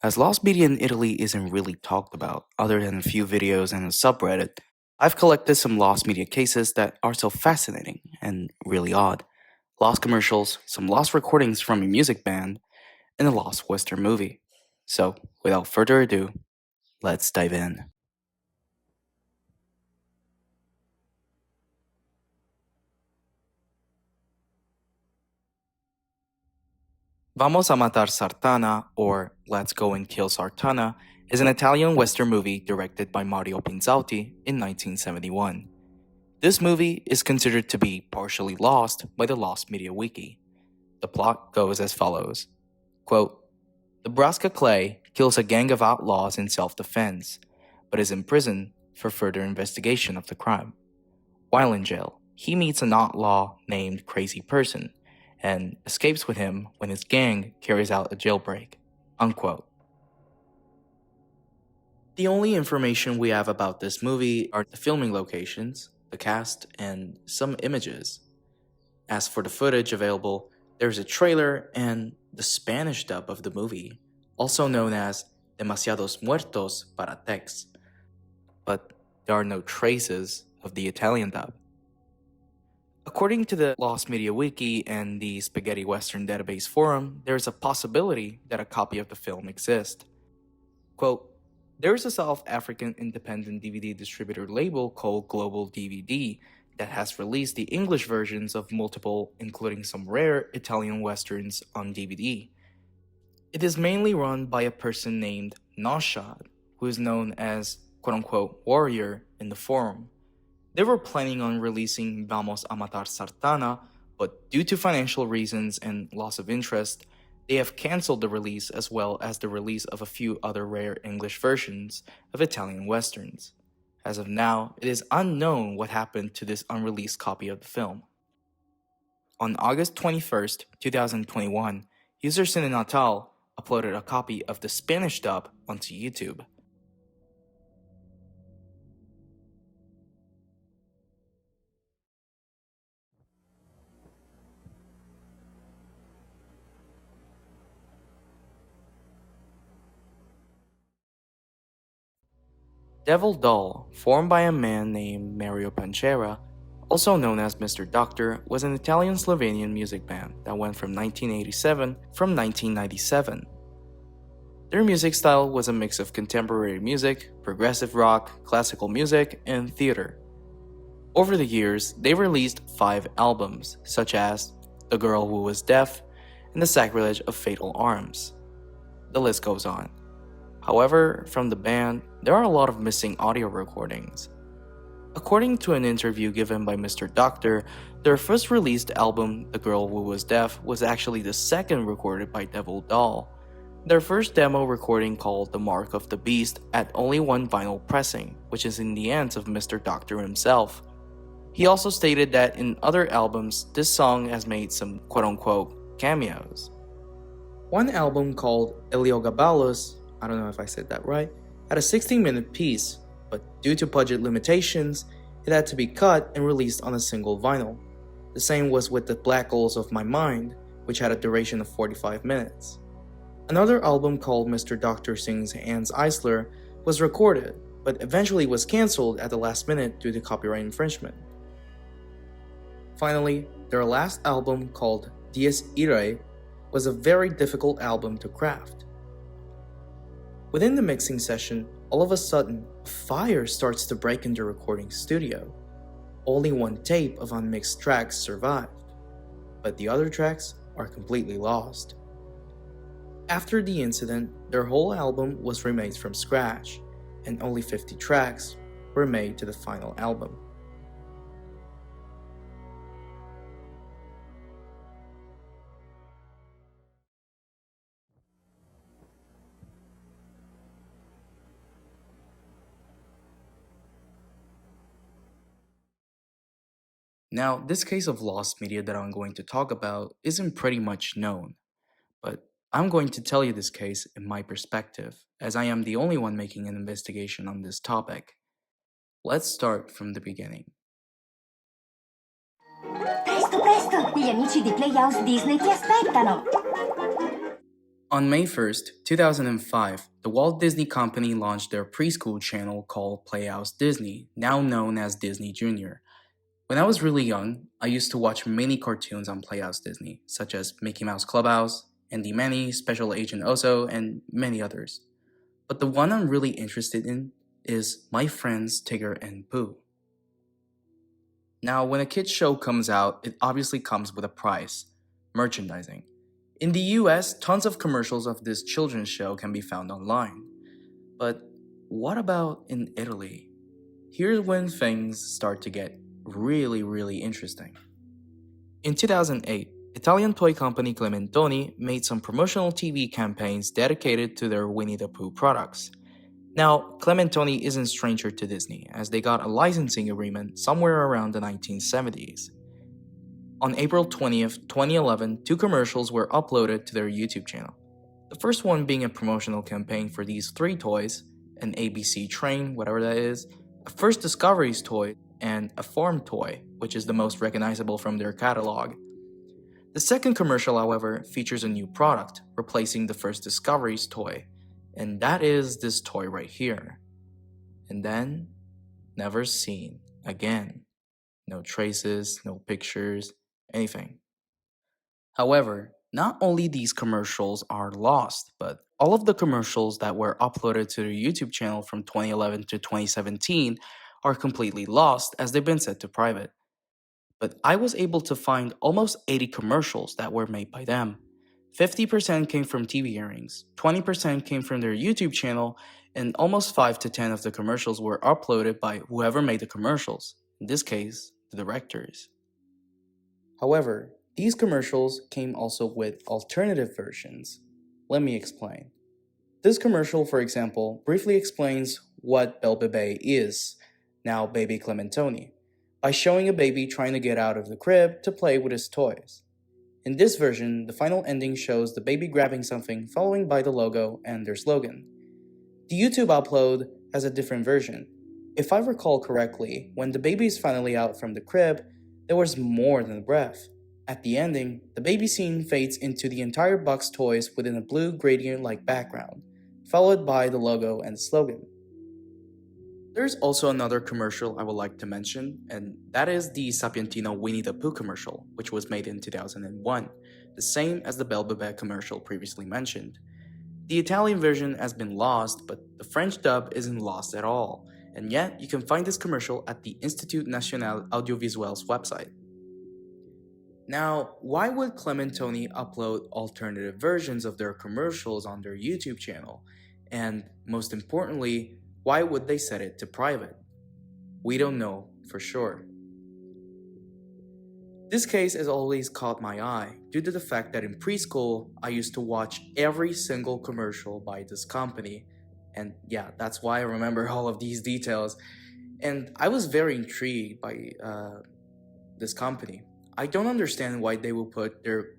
As lost media in Italy isn't really talked about, other than a few videos and a subreddit, I've collected some lost media cases that are so fascinating and really odd. Lost commercials, some lost recordings from a music band, and a lost Western movie. So, without further ado, let's dive in. Vamos a matar Sartana, or Let's Go and Kill Sartana, is an Italian Western movie directed by Mario Pinzauti in 1971. This movie is considered to be partially lost by the Lost Media Wiki. The plot goes as follows. Quote, Nebraska Clay kills a gang of outlaws in self-defense, but is imprisoned for further investigation of the crime. While in jail, he meets an outlaw named Crazy Person and escapes with him when his gang carries out a jailbreak. Unquote. The only information we have about this movie are the filming locations, the cast, and some images. As for the footage available, there's a trailer and the Spanish dub of the movie, also known as Demasiados Muertos para Tex, but there are no traces of the Italian dub. According to the Lost Media Wiki and the Spaghetti Western Database Forum, there's a possibility that a copy of the film exists. Quote, there is a South African independent DVD distributor label called Global DVD that has released the English versions of multiple, including some rare Italian westerns, on DVD. It is mainly run by a person named Noshad, who is known as quote-unquote warrior in the forum. They were planning on releasing Vamos a Matar Sartana, but due to financial reasons and loss of interest, they have cancelled the release as well as the release of a few other rare English versions of Italian westerns. As of now, it is unknown what happened to this unreleased copy of the film. On August 21st, 2021, user Cine Natal uploaded a copy of the Spanish dub onto YouTube. Devil Doll, formed by a man named Mario Panchera, also known as Mr. Doctor, was an Italian-Slovenian music band that went from 1997. Their music style was a mix of contemporary music, progressive rock, classical music, and theater. Over the years, they released 5 albums, such as The Girl Who Was Deaf and The Sacrilege of Fatal Arms. The list goes on. However, from the band, there are a lot of missing audio recordings. According to an interview given by Mr. Doctor, their first released album, The Girl Who Was Deaf, was actually the second recorded by Devil Doll. Their first demo recording, called The Mark of the Beast, had only one vinyl pressing, which is in the hands of Mr. Doctor himself. He also stated that in other albums, this song has made some quote-unquote cameos. One album called Eliogabalus, I don't know if I said that right, had a 16-minute piece, but due to budget limitations, it had to be cut and released on a single vinyl. The same was with the Black Holes of My Mind, which had a duration of 45 minutes. Another album called Mr. Doctor Sings Hans Eisler was recorded, but eventually was cancelled at the last minute due to copyright infringement. Finally, their last album, called Dies Irae, was a very difficult album to craft. Within the mixing session, all of a sudden, a fire starts to break in the recording studio. Only one tape of unmixed tracks survived, but the other tracks are completely lost. After the incident, their whole album was remade from scratch, and only 50 tracks were made to the final album. Now, this case of lost media that I'm going to talk about isn't pretty much known, but I'm going to tell you this case in my perspective, as I am the only one making an investigation on this topic. Let's start from the beginning. Presto, presto! Gli amici di Playhouse Disney ti aspettano! On May 1st, 2005, the Walt Disney Company launched their preschool channel called Playhouse Disney, now known as Disney Junior. When I was really young, I used to watch many cartoons on Playhouse Disney, such as Mickey Mouse Clubhouse, Andy Manny, Special Agent Oso, and many others. But the one I'm really interested in is My Friends Tigger and Pooh. Now, when a kids show comes out, it obviously comes with a price: merchandising. In the US, tons of commercials of this children's show can be found online. But what about in Italy? Here's when things start to get really interesting. In 2008, Italian toy company Clementoni made some promotional TV campaigns dedicated to their Winnie the Pooh products. Now, Clementoni isn't stranger to Disney, as they got a licensing agreement somewhere around the 1970s. On April 20th, 2011, two commercials were uploaded to their YouTube channel. The first one being a promotional campaign for these three toys: an ABC train, whatever that is, a First Discoveries toy, and a farm toy, which is the most recognizable from their catalog. The second commercial, however, features a new product, replacing the First Discoveries toy, and that is this toy right here. And then, never seen again. No traces, no pictures, anything. However, not only these commercials are lost, but all of the commercials that were uploaded to their YouTube channel from 2011 to 2017 are completely lost as they've been set to private. But I was able to find almost 80 commercials that were made by them. 50% came from TV airings, 20% came from their YouTube channel, and almost 5 to 10 of the commercials were uploaded by whoever made the commercials, in this case, the directors. However, these commercials came also with alternative versions. Let me explain. This commercial, for example, briefly explains what Belle Bebe is, now Baby Clementoni, by showing a baby trying to get out of the crib to play with his toys. In this version, the final ending shows the baby grabbing something, following by the logo and their slogan. The YouTube upload has a different version. If I recall correctly, when the baby is finally out from the crib, there was more than a breath. At the ending, the baby scene fades into the entire box toys within a blue gradient-like background, followed by the logo and slogan. There's also another commercial I would like to mention, and that is the Sapientino Winnie the Pooh commercial, which was made in 2001, the same as the Belle Bebe commercial previously mentioned. The Italian version has been lost, but the French dub isn't lost at all, and yet you can find this commercial at the Institut National Audiovisuel's website. Now, why would Clementoni upload alternative versions of their commercials on their YouTube channel? And most importantly, why would they set it to private? We don't know for sure. This case has always caught my eye due to the fact that in preschool, I used to watch every single commercial by this company. And yeah, that's why I remember all of these details. And I was very intrigued by this company. I don't understand why they will put their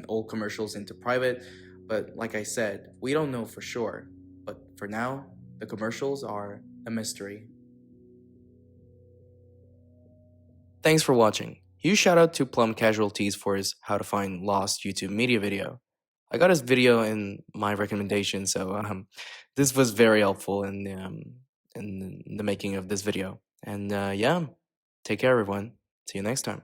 old commercials into private, but like I said, we don't know for sure. But for now, the commercials are a mystery. Thanks for watching. Huge shout out to Plum Casualties for his How to Find Lost YouTube media video. I got his video in my recommendation, so this was very helpful in the making of this video. And yeah, take care everyone. See you next time.